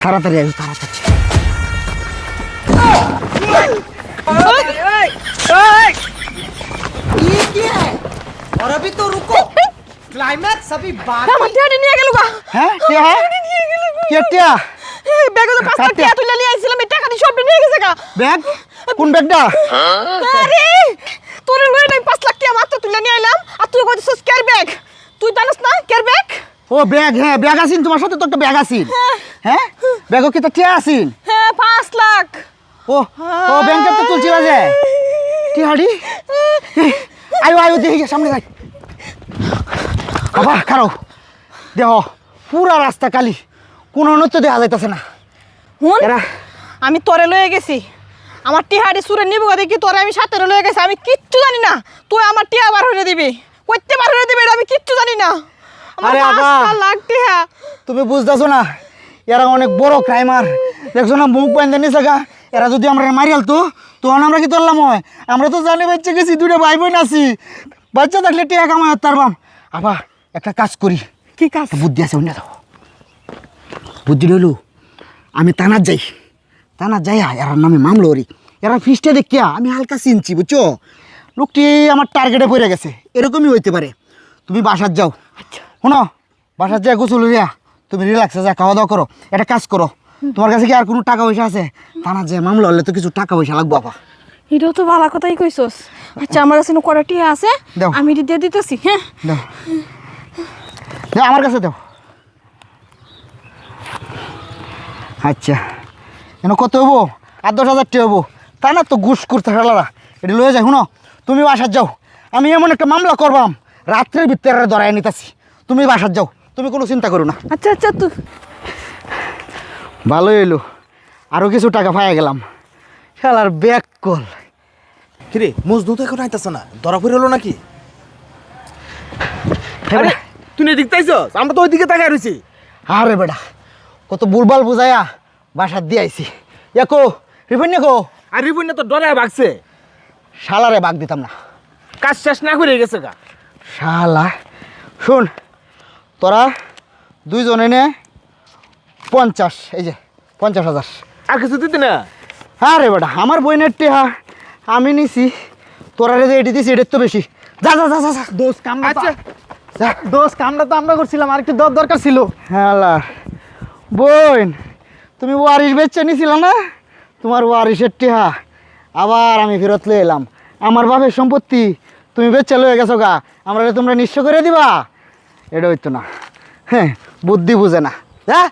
তাড়াতাড়ি আয় তাড়াতাড়ি। और अभी तो रुको क्लाइमैक्स अभी बाकी আমার টিয়াটা নিয়ে গেল গা। হ্যাঁ টিয়া নিয়ে গেল গো। কে টিয়া ব্যাগে তো 5 লাখ টাকা তুলে নিয়ে আইছিলাম, এই টাকা দিয়ে সবটা নিয়ে গেছে গা। ব্যাগ কোন ব্যাগটা? আরে তোর লয়ে নাই 5 লাখ টাকা মাত্র তুলে নিয়ে আইলাম, আর তুই কইছিস কেয়ার ব্যাগ। তুই জানিস না কেয়ার ব্যাগ? ও ব্যাগ, হ্যাঁ ব্যাগ আছিন তোমার সাথে, তো একটা ব্যাগ আছিন। হ্যাঁ ব্যাগও কি তো টিয়া আছিন? হ্যাঁ 5 লাখ। ও ও ব্যাংকে তো তুলছিল যে টিয়াড়ি। আয়ো আয়ো দেখি সামনে যাই। বাবা খারো দেহ পুরা রাস্তা কালি, কোনো নৃত্য দেখা যাইতেছে না। হুন এরা আমি তোরে লয়ে গেছি, আমার টিহাড়ি সুরে নিব দেখি তোরে আমি সাথে লয়ে গেছি। আমি কিচ্ছু জানি না, তুই আমার টিয়া বার হয়ে দিবি, কইতে বার হয়ে দিবি, এটা আমি কিচ্ছু জানি না। আমার আরে আবা, 5 লাখ টাকা। তুমি বুঝতেছো না, এরা অনেক বড় ক্রাইমার। দেখছো না মুখ বাইন্দে নিছে গা। এরা যদি আমরা মারি আলতো তখন আমরা কি করলাম হয়? আমরা তো জানি বাচ্চা গেছি, দুটো ভাই বোন আছি, বাচ্চা থাকলে টিয়া কামাই তারবাম। আবার একটা কাজ করি। কি কাজ? বুদ্ধি আছে অন্য দাও। বুদ্ধি হইল আমি তানার যাই, তানার যাই এরার নামে মামলো করি। এরা ফিসটা দেখিয়া আমি হালকা চিনছি, বুঝছো? লোকটি আমার টার্গেটে পড়ে গেছে, এরকমই হইতে পারে। তুমি বাসার যাও। আচ্ছা শোনো, বাসার যা গোসল হইয়া তুমি রিল্যাক্সে যা খাওয়া দাওয়া করো। একটা কাজ করো, তোমার কাছে কি আর কোনো টাকা পয়সা আছে? তানার যে মামলা হলে তো কিছু টাকা পয়সা লাগবো। আপা এটাও তো ভালো কথাই কইছস। আচ্ছা আমার কাছে কটা টিয়া আছে, দাও। আমি এটা দিয়ে দিতেছি। হ্যাঁ দাও দাও, আমার কাছে দাও। আচ্ছা কেন কত হবো? 8-10 হাজার টাকা হবো। তা না তো ঘুষ করতে ফেলারা, এটা লয়ে যাই। শুনো, তুমি বাসার যাও, আমি এমন একটা মামলা করবাম রাত্রের ভিতরে ধরাই নিতেছি। তুমি বাসার যাও, তুমি কোনো চিন্তা করো না। আচ্ছা আচ্ছা তুই ভালোই এলো, আরও কিছু টাকা পাই গেলাম। খেলার ব্যাক কল। কিরে মজদুর তো এখন আইতাছে না, ধরা পড়ে হলো নাকি? আরে তুই এদিক তাইছস, আমরা তো ওইদিকে তাকাই রইছি। আরে বেটা কত বুলবাল বুঝাইয়া বাসার দিয়ে আইছি। একো রিফাইন কো আর রিপন তো ডরায় ভাগছে, শালারে বাগ দিতাম না। কাজ শেষ না করে গেছে গা। শালা শোন, তোরা দুইজনে নে 50, এই যে 50,000। আর কিছু দিতে না? আরে বেটা আমার বইনের টেহা আমি নিছি, তোরা যে এটি দিছি এটার তো বেশি। যা যা যা যা যা। দোষ কামটা আচ্ছা। যা। দোষ কামটা তো আমরা করছিলাম, আর একটু দরকার ছিল। হ্যালা বোন, তুমি ওয়ারিশ বেচে নিছিল না? তোমার ওয়ারিশের টেহা আবার আমি ফেরত লয়ে এলাম। আমার বাপের সম্পত্তি তুমি বেচে লয়ে গেছো গা, আমরা তোমরা নিঃস্ব করে দিবা? এটা হইতো না। হ্যাঁ বুদ্ধি বুঝে না। হ্যাঁ